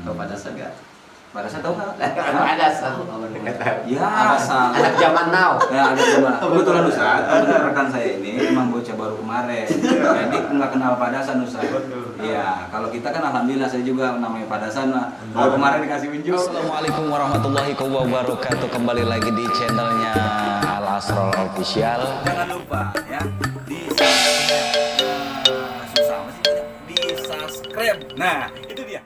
Tahu Padasan nggak? Padasan tahu nggak? Padasan. Ya, asal. Anak zaman now. Ya, ada cuma. Kebetulan Ustaz, kebetulan rekan saya ini emang bocah baru kemarin. Jadi nggak kenal Padasan Ustaz. Iya, kalau kita kan alhamdulillah saya juga namanya Padasan lah. Baru kemarin dikasih unjuk. Assalamualaikum warahmatullahi wabarakatuh. Kembali lagi di channelnya Al Asrul Official. Jangan lupa ya di subscribe. Nah, itu dia.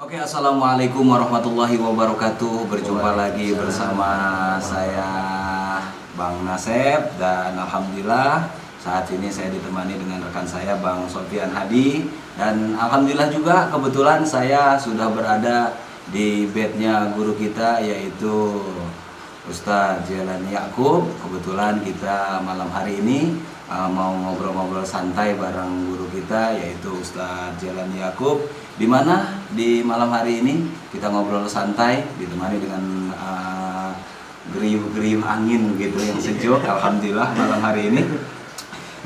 Oke, assalamualaikum warahmatullahi wabarakatuh. Berjumpa lagi bersama saya Bang Nasep dan alhamdulillah saat ini saya ditemani dengan rekan saya Bang Sofian Hadi dan alhamdulillah juga kebetulan saya sudah berada di bednya guru kita yaitu Ustadz Jelani Yakub. Kebetulan kita malam hari ini mau ngobrol-ngobrol santai bareng guru kita yaitu Ustadz Jelani Yakub, di mana di malam hari ini kita ngobrol santai ditemani dengan gerium-gerium angin gitu yang sejuk. Alhamdulillah malam hari ini.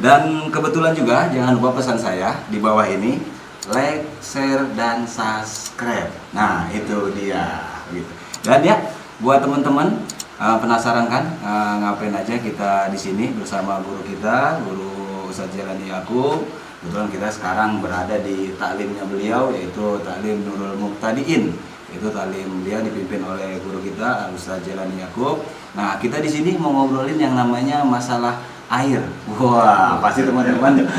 Dan kebetulan juga jangan lupa pesan saya di bawah ini, like, share, dan subscribe. Nah itu dia gitu. Dan ya buat teman-teman penasaran kan ngapain aja kita di sini bersama guru kita, guru Ustadz Jelani Yakub. Kebetulan kita sekarang berada di taklimnya beliau yaitu Taklim Nurul Muqtadiin. Itu taklim beliau dipimpin oleh guru kita Ustadz Jelani Yakub. Nah kita di sini mau ngobrolin yang namanya masalah air. Wah, pasti teman-teman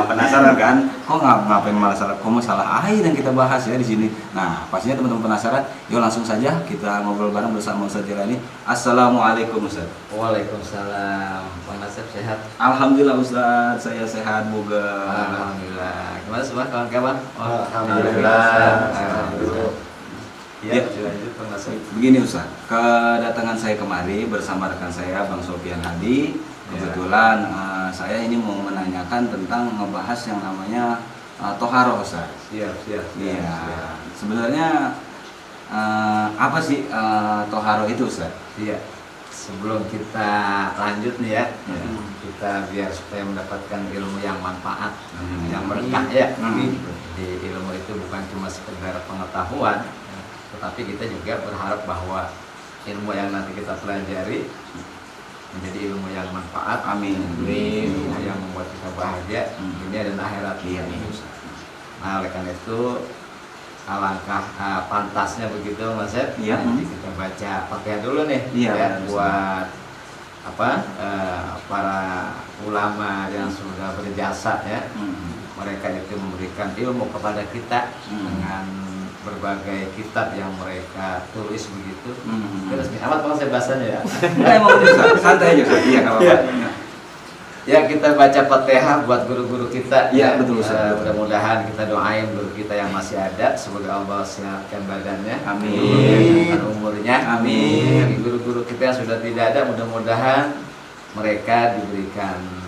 penasaran kan? Kok ngapain masalah air yang kita bahas ya di sini? Nah, pastinya teman-teman penasaran. Yuk langsung saja kita ngobrol bareng bersama Ustadz Jelani. Assalamualaikum Ustadz. Waalaikumsalam. Bang Nasep sehat? Alhamdulillah Ustadz, saya sehat juga. Alhamdulillah. Gimana semua kawan-kawan? Alhamdulillah. Ya, lanjut Bang Nasep. Begini Ustadz, kedatangan saya kemari bersama rekan saya Bang Sofian Hadi. Kebetulan saya ini mau menanyakan tentang ngebahas yang namanya toharoh Ustaz. Siap. Iya. Sebenarnya apa sih toharoh itu Ustaz? Iya. Sebelum kita lanjut nih ya, kita biar supaya mendapatkan ilmu yang manfaat, yang berkah ya. Di ilmu itu bukan cuma sekedar pengetahuan, tetapi kita juga berharap bahwa ilmu yang nanti kita pelajari menjadi ilmu yang manfaat, amin, ilmu yang membuat kita bahagia dunia dan akhirat. Nah oleh karena itu alangkah pantasnya begitu Mas Ed. Nanti kita baca Fatihah dulu nih ya, buat para ulama yang sudah berjasa ya. Mereka itu memberikan ilmu kepada kita dengan berbagai kitab yang mereka tulis begitu. Terus amat banget saya bahasanya ya. Mau santai aja Ustaz. Iya enggak apa-apa. Ya kita baca Fatihah buat guru-guru kita. Iya betul Ustaz. Mudah-mudahan kita doain guru kita yang masih ada, semoga Allah sehatkan badannya. Amin. Dan umurnya. Amin. Bagi guru-guru kita yang sudah tidak ada, mudah-mudahan mereka diberikan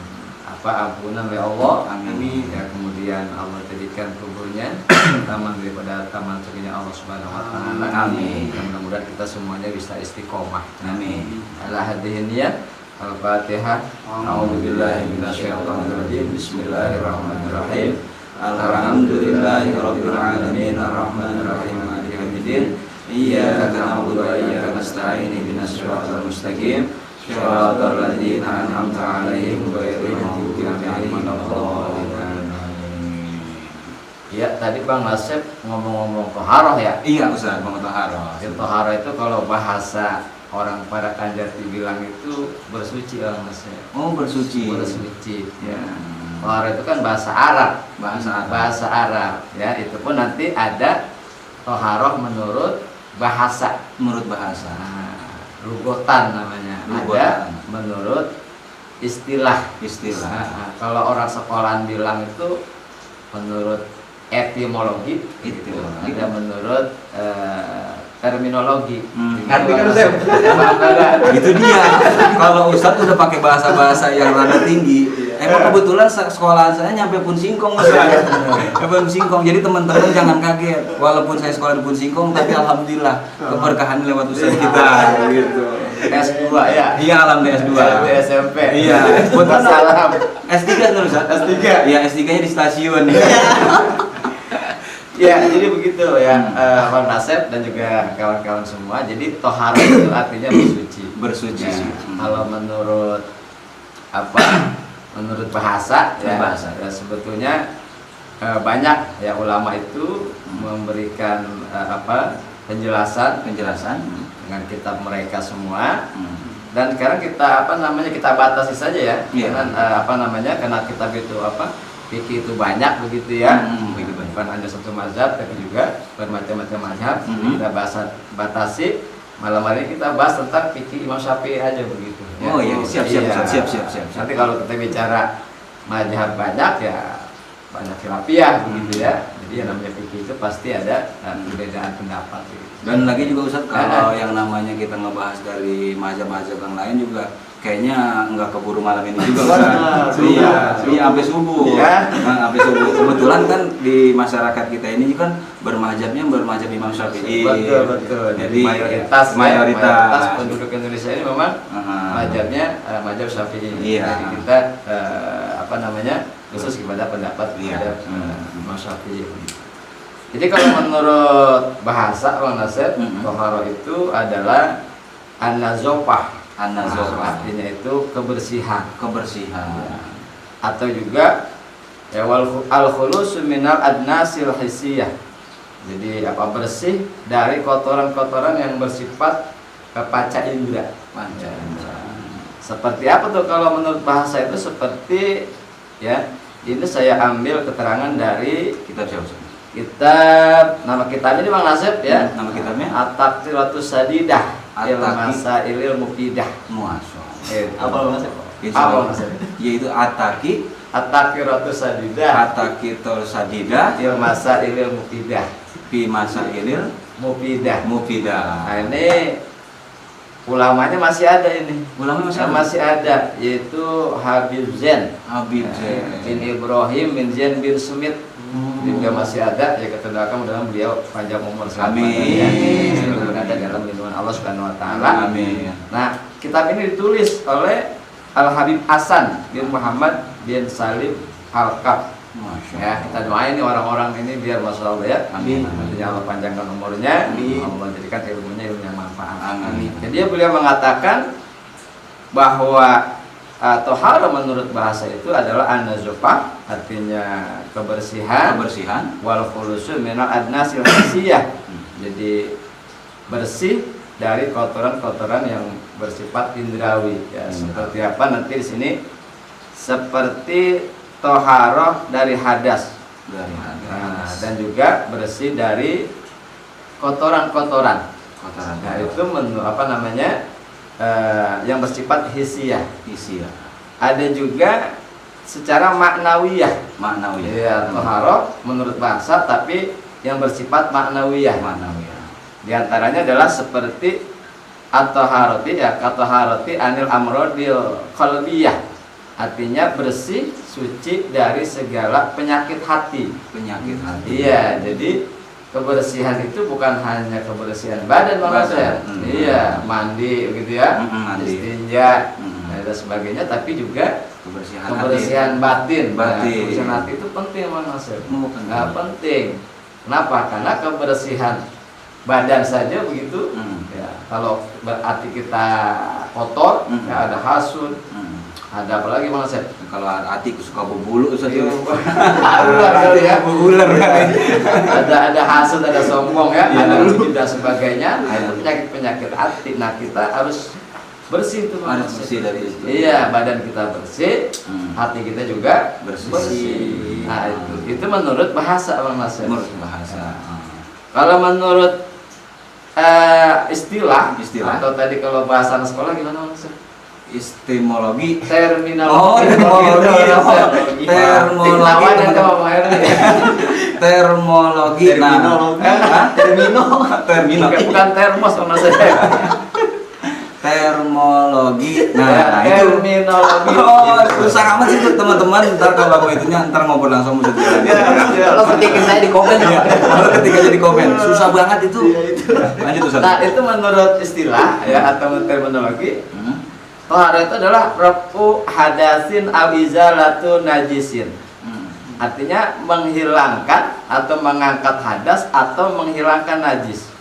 ampunan oleh Allah. Amin. Ya kemudian Allah jadikan kuburnya taman daripada taman surganya Allah Subhanahu wa taala. Amin. Dan mudah-mudahan kita semuanya bisa istiqomah. Amin. Al-hadihin ya. Al-Fatihah. A'udzubillahi minasyaitonir rajim. Bismillahirrahmanirrahim. Alhamdulillahirabbil alamin arrahmanir rahim maliki yaumiddin. Iyyaka na'budu wa iyyaka nasta'in ihdinas siratal mustaqim. Shiratal ladzina an'amta 'alaihim ghairil maghdubi 'alaihim waladdallin. Ya, tadi Bang Nasep ngomong-ngomong toharoh ya? Iya Ustaz, ngomong toharoh. Toharoh itu kalau bahasa orang pada Kanjati bilang itu bersuci Bang Nasep. Oh, bersuci. Bersuci. Ya. Toharoh itu kan bahasa Arab. Bahasa Arab. Ya, itu pun nanti ada toharoh menurut bahasa. Menurut bahasa. Lugotan namanya. Ada menurut istilah. Kalau orang sekolahan bilang itu menurut etimologi, ada menurut terminologi. Ngerti kan Ustaz? Itu dia. Kalau Ustaz udah pakai bahasa-bahasa yang rada tinggi. Emang kebetulan sekolahan saya nyampe pun singkong Ustaz. Nyampe pun singkong. Jadi teman-teman jangan kaget. Walaupun saya sekolah di pun singkong, tapi alhamdulillah keberkahan lewat Ustaz kita gitu. S2 ya? Iya, alhamdulillah S2. SMP. Iya. Salam. S3 kan Ustaz? S3. Iya, S3-nya di stasiun. Ya, jadi begitu ya, Bang Nasib dan juga kawan-kawan semua. Jadi toharo itu artinya bersuci. Bersuci. Ya, kalau menurut apa? Menurut bahasa, ya, ya sebetulnya banyak ya ulama itu memberikan penjelasan dengan kitab mereka semua. Dan sekarang kita kita batasi saja ya, dengan karena kitab itu fikih itu banyak begitu ya, bukan hanya satu mazhab tapi juga bermacam-macam mazhab. Kita batasi. Malam hari ini kita bahas tentang fikih Imam Syafi'i aja begitu. Ya. Oh iya, siap. Nanti kalau kita bicara mazhab banyak ya banyak khilafiyah begitu ya. Jadi yang namanya fikih itu pasti ada perbedaan pendapat gitu. Dan lagi juga Ustaz, kalau yang namanya kita ngebahas dari mazhab-mazhab yang lain juga kayaknya nggak keburu malam ini juga Ustaz. Iya, sampai subuh. Iya. Sampai subuh. Kebetulan kan di masyarakat kita ini kan bermazhab Imam Syafi'i. Betul. Jadi mayoritas penduduk Indonesia ini memang mazhabnya mazhab Syafi'i. Iya. Jadi kita khusus kepada pendapat Imam Syafi'i. Jadi kalau menurut bahasa Bang Nasib, toharo itu adalah an-nazofah. Artinya itu kebersihan. Ya. Atau juga ya al-khulusu minal adnasil hissiyah. Jadi bersih dari kotoran-kotoran yang bersifat panca indera. Seperti apa tuh kalau menurut bahasa itu? Seperti ya, ini saya ambil keterangan dari Kitab siapa? Nama kitabnya ini Bang Nasib ya. Nama kitabnya At-Taqsiratus Sadidah Ilmasailil Mufidah. Masya. Apa Bang Nasib? Apa Bang Nasib? Yaitu At-Taqsiratus Sadidah Ilmasailil Mufidah. Fi Masailil Mufidah. Nah, ini ulamanya masih ada ini. Masih ada, yaitu Habib Zain bin Ibrahim bin Zain bin Sumit. Juga masih ada, ya kita doakan mudah-mudahan beliau panjang umur selalu ada dalam lindungan Allah Subhanahu wa taala. Amin. Nah, kitab ini ditulis oleh Al Habib Hasan bin Muhammad bin Salim Al-Kaf. Ya, kita doain nih orang-orang ini biar masya Allah ya. Amin. Nantinya Allah panjangkan umurnya, Allah jadikan ilmunya ilmu yang manfaat. Amin. Jadi beliau mengatakan bahwa toharo menurut bahasa itu adalah an-nazofah, artinya kebersihan. Wal khulusu minal adnasil hissiyah. Jadi bersih dari kotoran-kotoran yang bersifat indrawi ya. Seperti apa nanti di sini? Seperti toharo dari hadas. Dan juga bersih dari kotoran-kotoran. Nah, itu yang bersifat hissiyah. Ada juga secara maknawiyah. Ya, toharo menurut bahasa tapi yang bersifat maknawiyah. Di antaranya adalah seperti at-toharoti ya, katoharoti anil amrodil qalbiyah. Artinya bersih, suci dari segala penyakit hati. Iya, jadi kebersihan itu bukan hanya kebersihan badan manusia. Iya, mandi begitu ya, istinja dan sebagainya, tapi juga kebersihan batin. Kebersihan hati itu penting manusia. Penting. Kenapa? Karena kebersihan badan saja begitu. Ya, kalau berarti kita kotor, ya ada hasud. Ada apa lagi Bang Nasib? Kalau hati suka berbulu Ustaz. Ular kali ya. Ular. Ada hasud, ada sombong ya, ada ujub dan sebagainya. Itu penyakit hati. Nah, kita harus bersih itu Bang. Harus bersih dari itu. Iya, badan kita bersih, hati kita juga bersih. Nah, itu menurut bahasa Bang Nasib. Menurut bahasa. Kalau menurut istilah atau tadi kalau bahasa anak sekolah gimana Bang Nasib? Istimologi, terminologi, terminologi, bukan termos sama saya. Termologi, terminologi. Susah amat sih teman-teman. Ntar kalau mau itunya ntar ngobrol langsung musuh Kalau ketikin saya di komen. Kalau ketika jadi komen, susah banget itu. Lanjut Ustaz. Nah, itu menurut istilah ya atau terminologi. Toharo itu adalah rafu hadasin aw izalatu najisin. Artinya menghilangkan atau mengangkat hadas atau menghilangkan najis.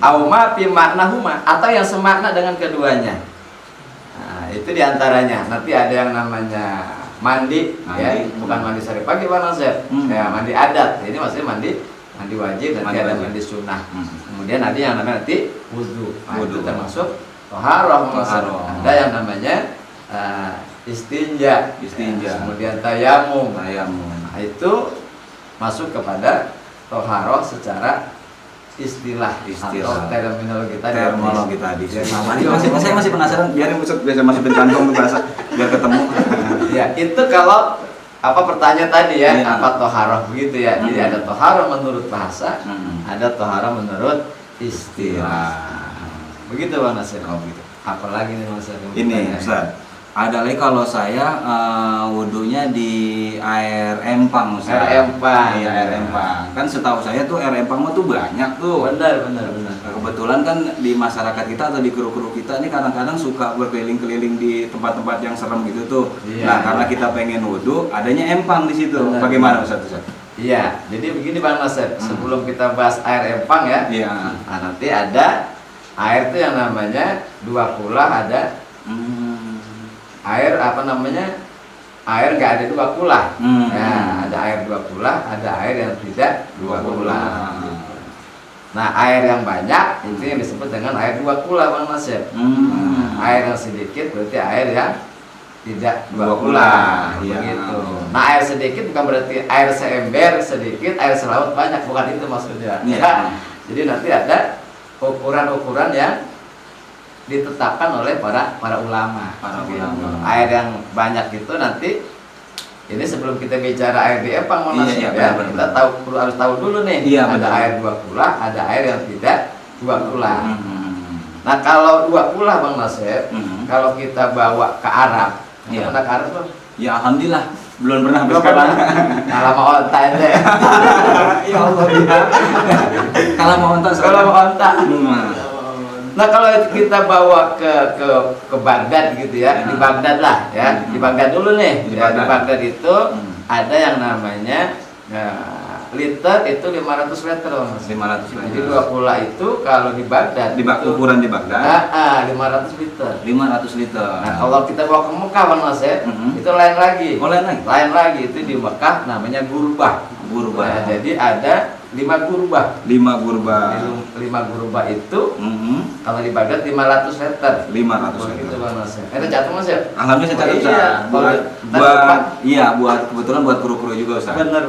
Auma fi maknahuma, atau yang semakna dengan keduanya. Nah, itu diantaranya. Nanti ada yang namanya mandi. Ya, bukan mandi sehari pagi Bang Nasir. Ya, mandi adat. Ini maksudnya mandi wajib, nanti ada mandi sunnah. Kemudian ada yang namanya nanti wudu. Nah, itu termasuk toharoh. Ada yang namanya istinja. Kemudian tayamum. Nah, itu masuk kepada toharoh secara istilah atau terminologi tadi. Saya masih penasaran, biarin biasa masukin kantong bahasa biar ketemu. Ya, itu kalau pertanyaan tadi ya, apa toharoh begitu ya. Jadi ada toharoh menurut bahasa, ada toharoh menurut istilah. Begitu Bang Nasir. Begitu. Apalagi nih Mas Nasir? Ini Ustaz, ada lagi kalau saya wudunya di air empang Ustaz. Air empang. Iya, air empang. Kan setahu saya tuh air empang tuh banyak tuh. Benar. Kebetulan kan di masyarakat kita atau di kru-kru kita ini kadang-kadang suka berkeliling-keliling di tempat-tempat yang serem gitu tuh. Iya, nah, karena kita pengen wudu, adanya empang di situ. Benar. Bagaimana Ustaz? Iya, jadi begini Bang Nasir, sebelum kita bahas air empang ya. Iya. Nah, nanti ada air tuh yang namanya dua kula, ada air air nggak ada dua kula. Ya, ada air dua kula, ada air yang tidak dua kula. Nah, air yang banyak itu yang disebut dengan air dua kula Bang Nasir. Nah, air yang sedikit berarti air yang tidak dua kula. Begitu. Nah, air sedikit bukan berarti air seember sedikit, air selaut banyak, bukan itu maksudnya. Ya. Jadi nanti ada ukuran-ukuran yang ditetapkan oleh para ulama. Air yang banyak itu nanti, ini sebelum kita bicara air di empang kita harus tahu dulu nih. Ada air dua kula, ada air yang tidak dua kula. Nah, kalau dua kula Bang Nasir, kalau kita bawa ke Arab, pernah ke Arab Bang? Ya alhamdulillah, belum pernah sekarang. Kalau mau onta itu. Ya Allah dia. Kalau mau onta. Nah, kalau kita bawa ke Baghdad gitu ya, di Baghdad lah ya, di Baghdad dulu nih. Di Baghdad itu ada yang namanya liter itu 500 liter. 500 liter. Jadi dua kula itu kalau di Baghdad, ukuran di Baghdad 500 liter. 500 liter. Nah, kalau kita bawa ke Mekah Bang Nasir, itu lain lagi. Lain lagi itu di Mekah namanya gurbah. Nah, jadi ada 5 gurbah. 5 gurbah. 5 gurbah itu kalau di Baghdad 500 liter. 500 liter. Gitu Bang Nasir. Itu catat Mas ya? Alhamdulillah saya catat. Kebetulan buat kru-kru juga Ustaz. Benar.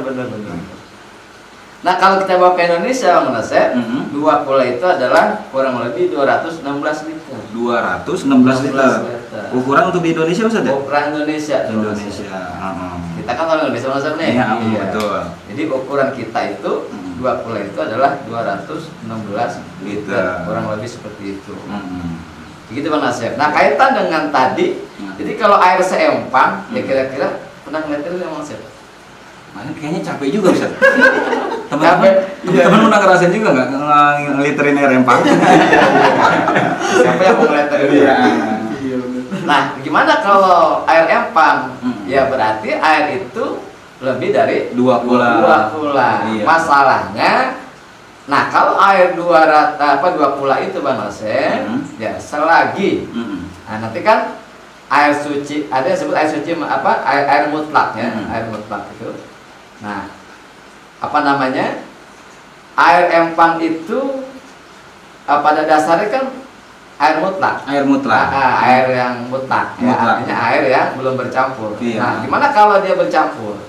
Nah, kalau kita bawa ke Indonesia Bang Nasir, dua kula itu adalah kurang lebih 216 liter. 216 liter. Ukuran untuk di Indonesia Ustaz ya? Ukuran Indonesia. Kita kan orang Indonesia Mas nih. Iya, betul. Jadi ukuran kita itu dua kula itu adalah 216 liter. Kurang lebih seperti itu. Begitu Bang Nasir. Nah, kaitan dengan tadi, jadi kalau air seempang, ya kira-kira pernah ngeliat itu Bang Nasir? Kayaknya capek juga Ustaz. Teman-teman pernah ngerasain juga nggak ngeliterin air empang? Siapa yang mau ngeliterin? Iya. Nah, gimana kalau air empang? Ya berarti air itu lebih dari 2 kula. Iya. Masalahnya, nah kalau air 2 kula itu Bang Nasir, ya selagi, nah nanti kan air suci, ada yang sebut air suci air mutlak ya, air mutlak itu. Nah, air empang itu pada dasarnya kan air mutlak. Air yang mutlak. Ya, artinya air yang belum bercampur. Iya. Nah, gimana kalau dia bercampur?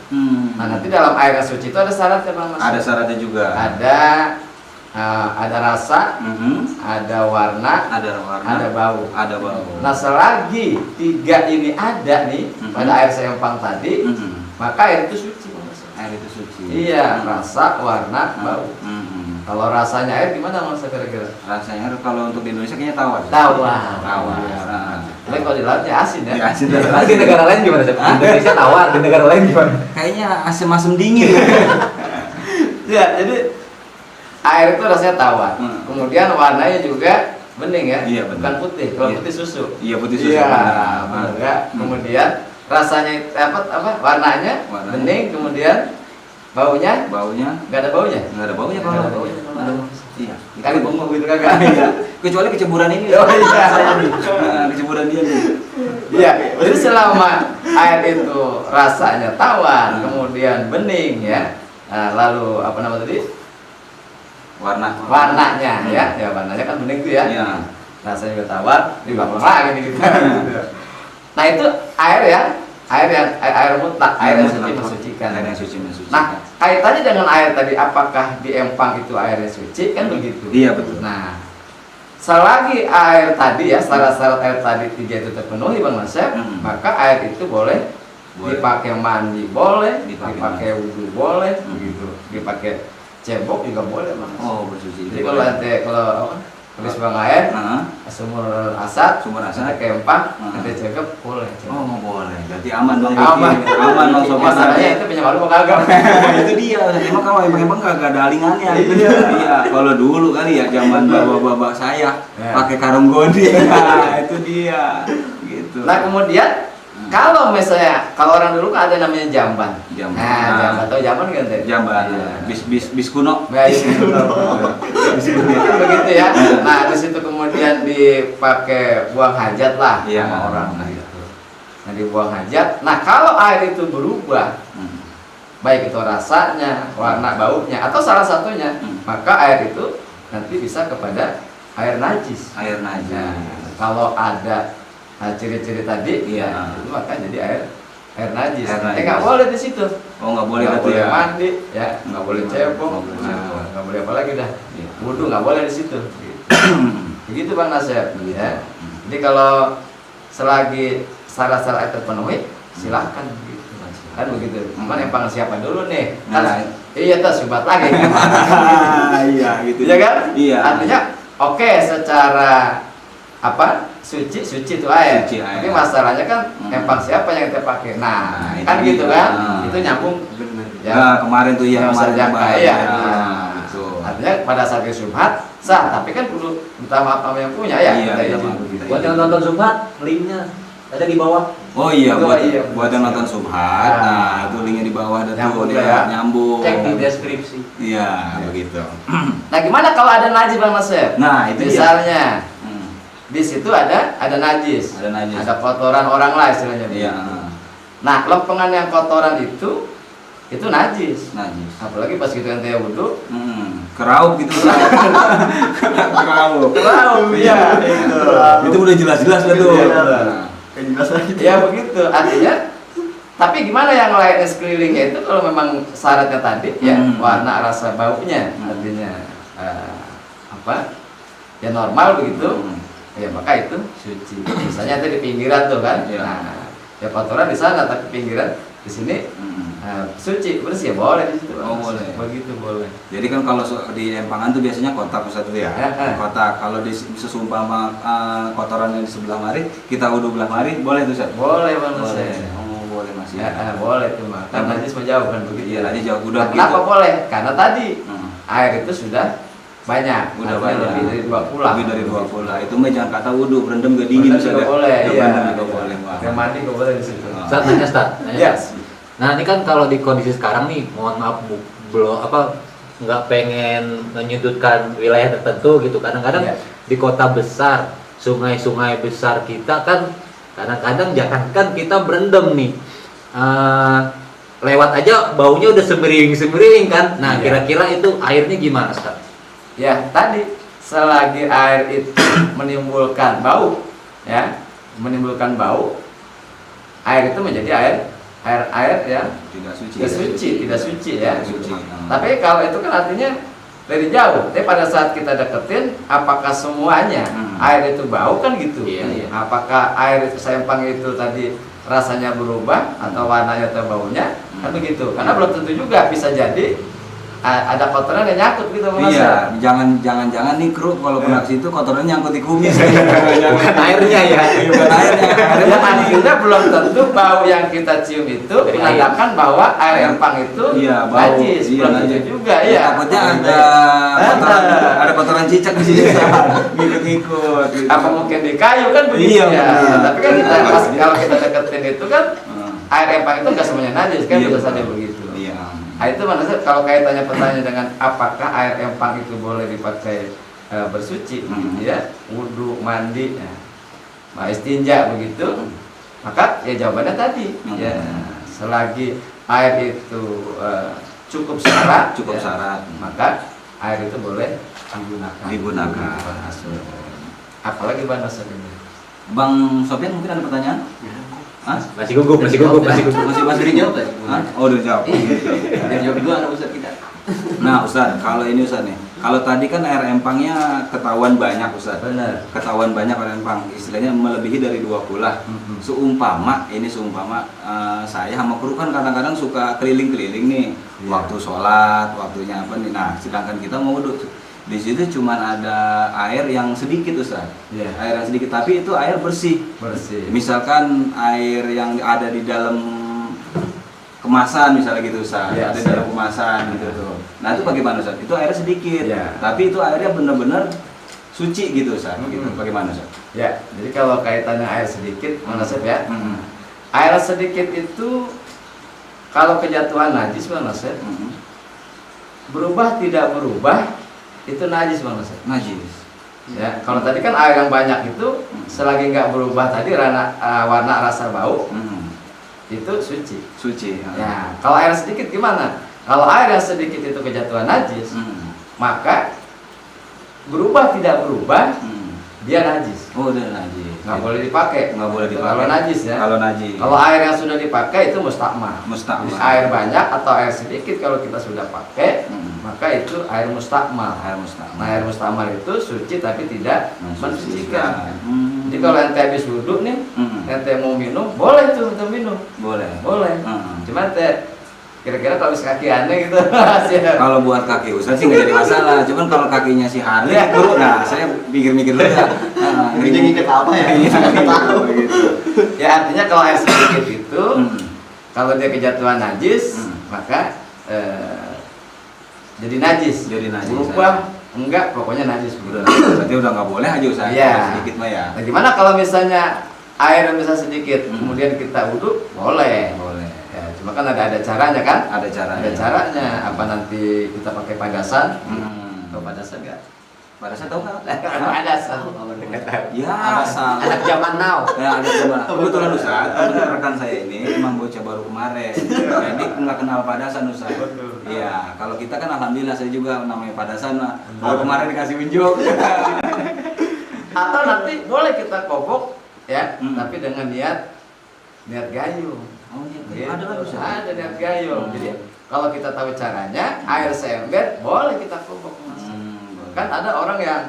Nah, nanti dalam air yang suci itu ada syaratnya Bang Mas. Ada syaratnya juga. Ada rasa, ada warna, ada bau. Nah, selagi 3 ini ada nih pada air seempang tadi, maka air itu suci. Air itu suci. Iya, rasa, warna, bau. Kalau rasanya air gimana Mas kira-kira? Rasanya air kalau untuk di Indonesia kayaknya tawar. Tapi kalau di laut ya asin ya. Asin. Di negara lain gimana? Di Indonesia tawar, di negara lain gimana? Kayaknya asam-asam dingin. Ya, jadi air itu rasanya tawar. Kemudian warnanya juga bening ya. Iya, bukan putih. Kalau putih susu. Iya, putih susu. Iya, benar ya. Kemudian rasanya warnanya bening, kemudian baunya nggak ada baunya. Nggak ada baunya Nggak ada kalau baunya. iya. Kali bunga gitu kagak. Iya. Kecuali keceburan ini. Oh iya. Saya nih. Nah, keceburan dia nih. Iya, jadi selama air itu rasanya tawar, kemudian bening ya, lalu apa nama tadi? Warnanya ya, warnanya kan bening tuh ya. Iya. Rasanya juga tawar, dibawa lagi nih kita. Nah itu air ya, air mutlak, air yang suci mensucikan. Air yang suci mensucikan. Nah kaitannya dengan air tadi, apakah di empang itu airnya suci kan begitu? Iya betul. Nah selagi air tadi ya, syarat-syarat air tadi 3 itu terpenuhi Bang Nasep, maka air itu boleh dipakai mandi, boleh dipakai wudhu, boleh begitu, dipakai cebok juga boleh Bang Nasep. Oh bersuci. Jadi kalau habis buang air, sumur asat, ke empang, nanti cekep boleh. Oh boleh. Berarti aman dong. Aman Bang Sobat. Masalahnya itu punya malu mau kagak. Itu dia. Emang kalau empang kagak ada alingannya. Iya. Kalau dulu kali ya zaman bapak-bapak saya pakai karung goni. Nah itu dia. Gitu. Nah kemudian kalau misalnya orang dulu kan ada namanya jamban. Nah jamban atau jamban kan tadi. Jamban. Bis kuno. Begitu ya. Nah di situ kemudian dipakai buang hajat lah sama orang. Nah itu. Nah dibuang hajat. Nah kalau air itu berubah, baik itu rasanya, warna, baunya, atau salah satunya, maka air itu nanti bisa kepada air najis. Air najis. Nah, kalau ada ciri-ciri tadi, itu maka jadi air najis. Nggak boleh di situ. Oh nggak boleh. Nggak boleh mandi, ya nggak boleh cebok, nggak boleh apa lagi dah. Wudhu nggak boleh di situ. Begitu Bang Nasep. Ya. Jadi kalau selagi syarat-syarat terpenuhi, silahkan. Gitu. Kan begitu. Cuman empang siapa dulu nih? Iya tas subat lagi. Iya gitu. Iya kan? Iya. Artinya oke, secara suci itu air. Tapi masalahnya kan empang siapa yang kita pakai. Nah kan gitu kan? Itu nyambung. Ya. Nah, kemarin tuh kemarin iya. Gitu. Artinya pada saat itu subhat sah, tapi kan perlu minta maaf sama yang punya ya. Iya, buat yang nonton subhat, linknya ada di bawah. Oh iya, buat yang nonton subhat, nah itu linknya di bawah ada tuh nyambung. Cek di deskripsi. Iya, begitu. Nah gimana kalau ada najis Bang Nasep? Nah itu misalnya di situ ada najis, ada kotoran orang lah istilahnya. Iya. Nah lompengan yang kotoran itu najis. Apalagi pas kita ente wudhu, keraup gitu. Keraup. Iya. Itu udah jelas-jelas lah tuh. Ya begitu. Artinya, tapi gimana yang lainnya sekelilingnya itu kalau memang syaratnya tadi ya warna, rasa, baunya, artinya ya normal begitu. Ya maka itu suci. Misalnya tadi di pinggiran tuh kan, nah ya kotoran di sana tapi pinggiran di sini suci, bersih, boleh di situ. Oh boleh. Begitu boleh. Jadi kan kalau di empangan tuh biasanya kotak pusat itu ya. Kotak. Kalau seumpama kotorannya di sebelah mari, kita wudhu belah mari, boleh tuh Ustaz? Boleh Bang Nasep. Oh boleh masih. Boleh tuh Mas. Karena najis menjauh kan begitu. Iya, najis jauh udah. Kenapa boleh? Karena tadi air itu sudah banyak, udah banyak, lebih dari 2 pula. Lebih dari 2 pula. Itu mah jangan kata wudhu, berendam gak dingin juga boleh. Iya. Berendam juga boleh. Yang mandi juga boleh di situ. Ustaz nanya Ustaz. Yes. Nah ini kan kalau di kondisi sekarang nih, mohon maaf belum nggak pengen menyudutkan wilayah tertentu gitu. Kadang-kadang di kota besar, sungai-sungai besar kita kan kadang-kadang jangankan kita berendam nih, lewat aja baunya udah semering kan. Nah kira-kira itu airnya gimana Ustaz? Ya tadi selagi air itu menimbulkan bau, ya menimbulkan bau, air itu menjadi air yang tidak suci ya. Tapi kalau itu kan artinya dari jauh. Tapi pada saat kita deketin, apakah semuanya air itu bau kan gitu? Iya. Apakah air sempang itu tadi rasanya berubah atau warnanya atau baunya? Kan begitu. Karena belum tentu juga, bisa jadi ada kotoran yang nyangkut gitu Mas. Iya, jangan nih kru kalau kena situ kotorannya nyangkut di kumis. Bukan airnya ya. Bukan airnya. Dan akhirnya belum tentu bau yang kita cium itu menandakan bahwa air empang itu najis. Belum tentu juga ya. Takutnya ada kotoran cicak di sini. Ngikut-ngikut. Apa mungkin di kayu kan begitu ya. Tapi kan kita kalau kita deketin itu kan air empang itu nggak semuanya najis kan, Iya, bisa betul. saja begitu. Iya. Nah, itu mana sih kalau kaitannya pertanyaan dengan apakah air empang itu boleh dipakai bersuci, begitu ya, wudhu, mandi, ya, istinja begitu, maka ya jawabannya tadi, ya selagi air itu cukup syarat, Cukup ya, syarat. maka air itu boleh digunakan. Apalagi bahan dasar ini. Bang Sofyan mungkin ada pertanyaan? Hah? Masih gugup. Masih dijawab ya? Hah? Oh, udah jawab. Yang jawab dua anak Ustaz kita. Nah, Ustaz, kalau ini Ustaz nih. Kalau tadi kan air empangnya ketahuan banyak, Ustaz. Benar. Ketahuan banyak air empang, istilahnya melebihi dari 20 lah. Seumpama saya sama kru kan kadang-kadang suka keliling-keliling nih, Iya. waktu sholat, waktunya apa nih. Nah, sedangkan kita mau wudhu, di situ cuma ada air yang sedikit, Ustaz. Iya. Air yang sedikit, tapi itu air bersih. Bersih. Misalkan air yang ada di dalam kemasan misalnya gitu, Ustaz. Iya, Ada di siap. dalam kemasan gitu tuh. Nah, itu bagaimana, Ustaz? Itu airnya sedikit. Iya. Tapi itu airnya benar-benar suci gitu, Ustaz. Gitu. Mm-mm. Bagaimana, Ustaz? Ya, jadi kalau kaitannya air sedikit, Bang Nasib ya. Mm-mm. Air sedikit itu kalau kejatuhan najis, Bang Nasib, Mm-mm. berubah tidak berubah itu najis, Bang Nasib. Najis. Ya, kalau tadi kan air yang banyak itu selagi nggak berubah tadi warna rasa bau Mm-mm. itu suci. Suci. Ya, kalau air sedikit gimana? Kalau air yang sedikit itu kejatuhan najis, Mm-mm. maka berubah tidak berubah Mm. dia najis. Oh, udah najis. Nggak boleh dipakai. Nggak boleh Itu dipakai. Kalau najis ya. Kalau najis. Kalau air yang sudah dipakai itu mustakmal. Mustakmal. Jadi air banyak atau air sedikit kalau kita sudah pakai, maka itu air mustakmal. Air mustakmal. Nah, air mustakmal itu suci tapi tidak mensucikan. Hmm. Jadi kalau ente habis wudhu nih, Mm-mm. ente mau minum, boleh tuh ente minum. Boleh. Boleh. Mm-mm. Cuma ente kira-kira kalau habis kaki aneh gitu. Hasil. Kalau buat kaki Ustaz sih nggak jadi masalah. Cuman kalau kakinya si Harley itu, nah saya mikir-mikir dulu ya. Ini ngikat apa ya? Gitu. Ya artinya kalau air sedikit itu, kalau dia kejatuhan najis, Hmm. maka jadi najis. Jadi najis, Berubah enggak, pokoknya najis. Udah, berarti udah nggak boleh aja Ustaz. Iya. Kalau sedikit mah ya. Nah, gimana kalau misalnya air yang bisa sedikit, Hmm. kemudian kita wudhu, boleh. Boleh. Ya, cuma kan ada caranya kan? Ada caranya. Ada caranya. Apa nanti kita pakai padasan? Atau Hmm. padasan enggak? Pada saya tahu nggak? Padasan. Ya, salah. Anak zaman now. Ya, ada coba. Kebetulan Ustaz, kebetulan rekan saya ini emang bocah baru kemarin. Jadi nggak kenal padasan Ustaz. Iya, kalau kita kan alhamdulillah saya juga namanya padasan mah. Baru kemarin dikasih unjuk. Atau nanti boleh kita kobok ya, Hmm. tapi dengan niat gayung. Oh iya, Gitu. ada kan Ustaz? Ada niat gayung. Jadi kalau kita tahu caranya, air seember boleh kita kobok. Mas. Boleh. Kan ada orang yang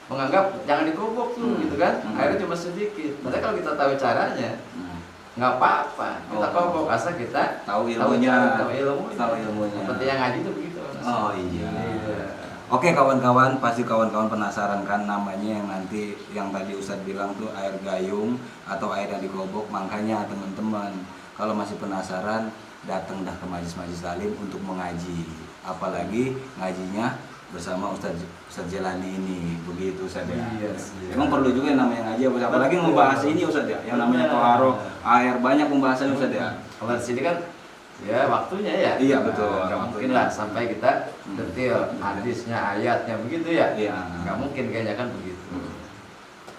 menganggap jangan dikobok tuh, Hmm. gitu kan? Hmm. Airnya cuma sedikit. Padahal kalau kita tahu caranya, Hmm. nggak apa-apa. Kita Oh. kobok asal kita Tahu ilmunya. tahu ilmunya. Tahu ilmunya. Seperti yang ngaji itu begitu. Mas. Oh iya. Iya. Oke kawan-kawan, pasti kawan-kawan penasaran kan namanya yang nanti yang tadi Ustadz bilang tuh air gayung atau air yang dikobok. Makanya teman-teman kalau masih penasaran datang dah ke Majlis Talim untuk mengaji. Apalagi ngajinya bersama Ustadz Jelani ini, begitu Ustadz ya. Iya sih. Emang perlu juga yang namanya ngaji, apalagi membahas ini Ustadz ya, yang namanya toharo, air banyak pembahasannya Ustadz ya. Kalau di sini kan ya waktunya ya. Iya, betul. Nggak mungkin lah sampai kita detail hadisnya, ayatnya begitu ya. Iya. Nggak mungkin kayaknya kan begitu.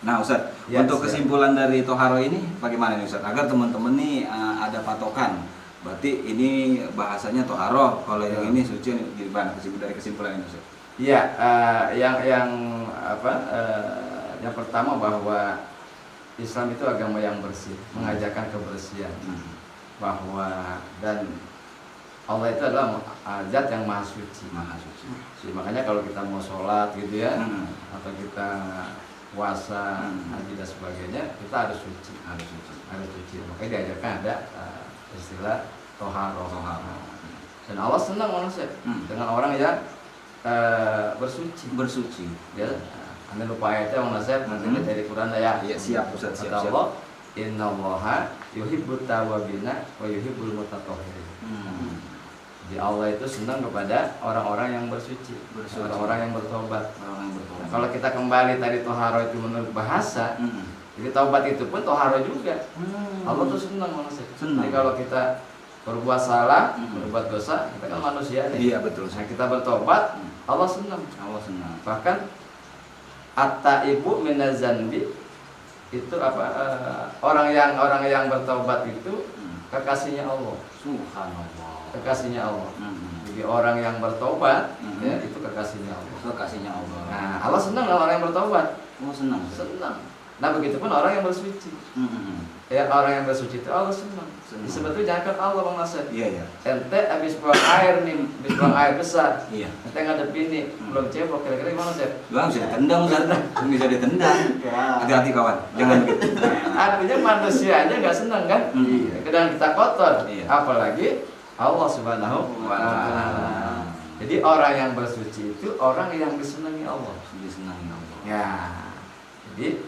Nah Ustadz, Ya, untuk siap. kesimpulan dari toharo ini bagaimana nih Ustadz? Agar teman-teman nih ada patokan. Berarti ini bahasanya toharo, kalau yang ini suci gimana dari kesimpulan ini Ustadz? Iya, yang apa? Yang pertama bahwa Islam itu agama yang bersih, mengajarkan kebersihan. Bahwa dan Allah itu adalah zat yang maha suci. Maha suci. Jadi, makanya kalau kita mau sholat gitu ya, Hmm. atau kita puasa, Hmm. haji dan sebagainya, kita harus suci. Harus suci. Harus suci. Makanya diajarkan ada istilah toharo. Toharo. Dan Allah senang manusia dengan orang yang bersuci. Bersuci. Ya, anda lupa ayatnya Bang Nasib, nanti kita cari Quran ya. Iya siap Ustadz, Kata siap. Allah, Innallaha yuhibbut tawwabina wa yuhibbul mutatahhirin. Jadi Allah itu senang kepada orang-orang yang bersuci, orang-orang yang bertobat. Orang yang bertobat. Nah, kalau kita kembali tadi toharo itu menurut bahasa, Jadi taubat itu pun toharo juga. Allah tuh senang manusia. Senang. Jadi kalau kita berbuat salah, berbuat dosa, kita kan manusia nih. Iya betul. Nah, kita bertobat, Allah senang. Allah senang. Bahkan at-taibu minaz-zanbi itu apa? Orang yang bertobat itu kekasihnya Allah. Subhanallah. Kekasihnya Allah. Jadi orang yang bertobat ya itu kekasihnya Allah. Kekasihnya Allah. Nah, Allah senang kalau orang yang bertobat. Oh senang. Senang. Nah, begitupun orang yang bersuci. Ya, orang yang bersuci itu Allah senang. Senang. Sebetulnya jangan Allah Bang Nasir. Iya ya. Ente habis buang air nih, habis buang air besar. Iya. Ente ngadepin nih, belum cebok, kira-kira gimana sih? Bang bisa ditendang Ustaz. Bisa ditendang. Hati-hati kawan. Jangan gitu. Artinya manusia aja nggak senang kan? Iya. Kadang kita kotor, Iya. apalagi Allah Subhanahu wa Ta'ala. Jadi orang yang bersuci itu orang yang disenangi Allah. Disenangi Allah. Ya, jadi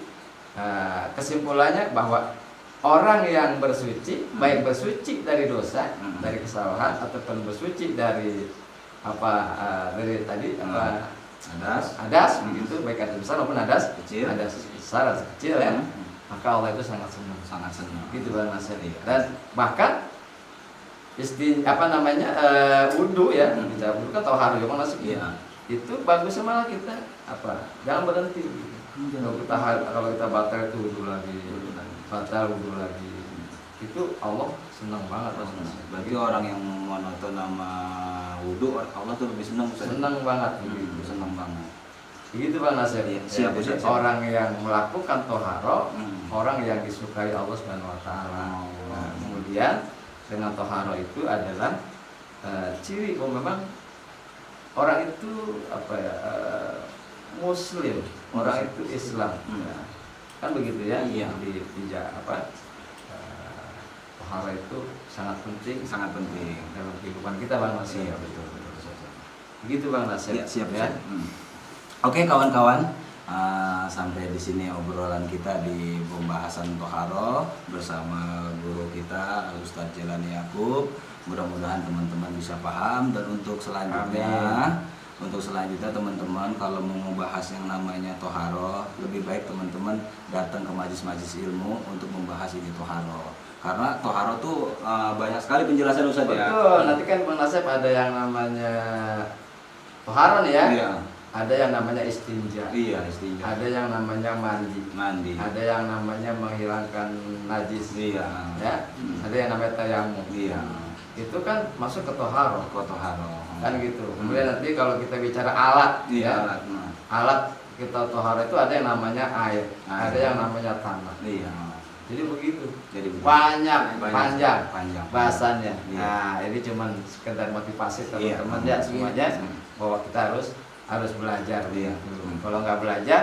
kesimpulannya bahwa orang yang bersuci, baik bersuci dari dosa, dari kesalahan, ataupun bersuci dari dari tadi hadas, begitu, baik hadas besar maupun hadas Kecil. hadas besar, hadas kecil ya, maka Allah itu sangat senang, Sangat senang. gitu Bang Nasir. Dan bahkan wudhu ya, kita wudhu kan toharo ya Bang Nasir. Iya. Itu bagusnya malah kita jangan berhenti. Kalau kita batal itu wudhu lagi, batal wudhu lagi, itu Allah senang banget. Bagi orang yang monoton nama wudhu, Allah tuh lebih senang. Senang banget, Senang banget. begitu Bang Nasir. Iya, Ya, siap, jadi siap. orang yang melakukan toharo, Hmm. orang yang disukai Allah Subhanahu Wa Taala. Oh. Nah, kemudian dengan toharo itu adalah ciri bahwa memang orang itu Muslim, orang itu Islam. Ya. Kan begitu ya? Iya. Toharo itu sangat penting Sangat penting. dalam kehidupan kita Bang Nasir. Iya betul. Begitu Bang Nasir. Ya, siap ya. ya. Oke kawan-kawan, sampai di sini obrolan kita di pembahasan toharo bersama guru kita Ustadz Jelani Yakub. Mudah-mudahan teman-teman bisa paham, dan untuk selanjutnya, teman-teman kalau mau membahas yang namanya toharo, lebih baik teman-teman datang ke majlis-majlis ilmu untuk membahas ini toharo. Karena toharo tuh banyak sekali penjelasan Ustadz ya. Betul. Nanti kan Bang Nasir ada yang namanya toharo nih ya. Iya. Ada yang namanya istinja. Iya, istinja. Ada yang namanya mandi. Mandi. Ada yang namanya menghilangkan najis. Iya. Ya. Ada yang namanya tayamum. Iya. Itu kan masuk ke toharo. Toharo. Kan gitu. Kemudian nanti kalau kita bicara alat, Iya. ya, alat kita toharo itu ada yang namanya air, ada yang namanya tanah. Iya. Jadi begitu. Jadi Panjang. panjang. Bahasannya. Iya. Nah, ini cuman sekedar motivasi Iya. teman-teman ya semuanya bahwa kita harus belajar. Iya. Kalau nggak belajar,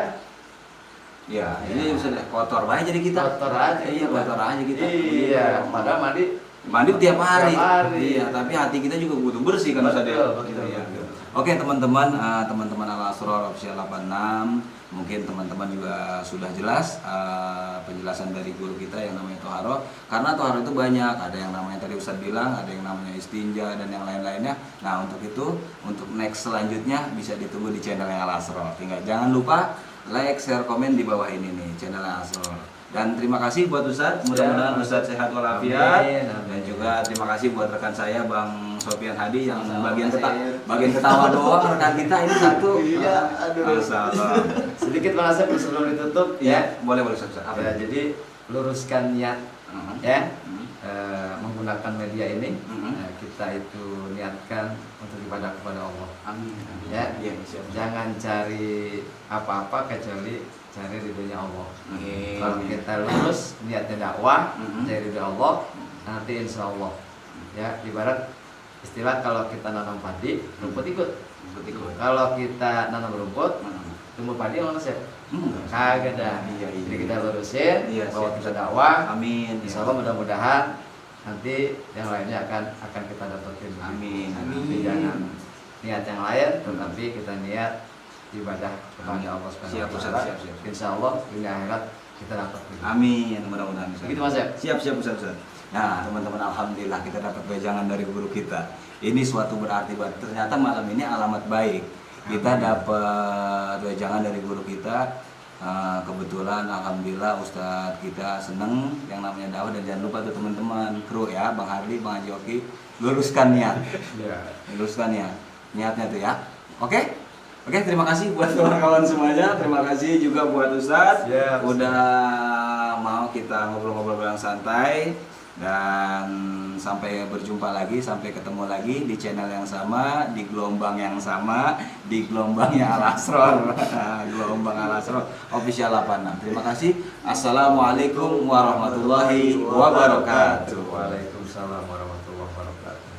Iya. Ini bisa kotor banget jadi kita. kotor aja. Iya, kotor aja kita. Iya. Padahal Mandi tiap hari. Tiap hari. Iya, tapi hati kita juga butuh bersih kan Ustaz ya. Betul. Iya. Oke, teman-teman, teman-teman Al-Asrar Official 86, mungkin teman-teman juga sudah jelas penjelasan dari guru kita yang namanya toharo. Karena toharo itu banyak, ada yang namanya tadi Ustaz bilang, ada yang namanya istinja dan yang lain-lainnya. Nah, untuk itu, untuk next selanjutnya bisa ditunggu di channel Al-Asrar. Tinggal jangan lupa like, share, komen di bawah ini nih channel Al-Asrar. Dan terima kasih buat Ustadz, mudah-mudahan Ustadz sehat walafiat. Dan juga terima kasih buat rekan saya Bang Sofian Hadi yang bagian ketawa doang rekan kita ini satu. Iya, aduh. Masalah. Sedikit Bang Asep sebelum ditutup Ya, boleh Ustadz. Apa ya. Jadi luruskan niat ya. Mhm. Menggunakan media ini Mhm. kita itu niatkan untuk ibadah kepada Allah. Amin. Ya, Iya, siap. jangan cari apa-apa kecuali cari ridhonya Allah. Amin. Kalau kita lurus niatnya dakwah, Mhm. cari ridho Allah, nanti insya Allah ya ibarat istilah kalau kita nanam padi, rumput ikut. Ikut. Kalau kita nanam rumput, tumbuh padi mana sih? Kagak dah. Iya. Jadi kita lurusin Iya, bahwa siap. kita dakwah. Amin. Insya Allah mudah-mudahan nanti yang lainnya akan kita dapetin. Amin. Jadi jangan niat yang lain, tetapi kita niat ibadah kepada Allah Subhanahu Siap, wa Ustaz. Ta'ala. Siap. Insya Allah dunia akhirat kita dapat. Amin. Mudah-mudahan. Ustaz. Begitu Mas ya. Siap Ustaz. Nah teman-teman, alhamdulillah kita dapat wejangan dari guru kita. Ini suatu berarti banget. Ternyata malam ini alamat baik. Kita dapat wejangan dari guru kita. Kebetulan alhamdulillah Ustadz kita seneng yang namanya dakwah, dan jangan lupa tuh teman-teman kru ya, Bang Hardi, Bang Haji Oki, luruskan niat. Ya. Luruskan ya niatnya tuh ya. Oke? Oke, terima kasih buat kawan-kawan semuanya. Terima kasih juga buat Ustadz Ya, udah mau kita ngobrol-ngobrol yang santai. Dan sampai berjumpa lagi, sampai ketemu lagi di channel yang sama, di gelombang yang sama, di gelombangnya Al Asror. Gelombang Al Asror official 86. Terima kasih. Assalamualaikum warahmatullahi wabarakatuh. Waalaikumsalam warahmatullahi wabarakatuh.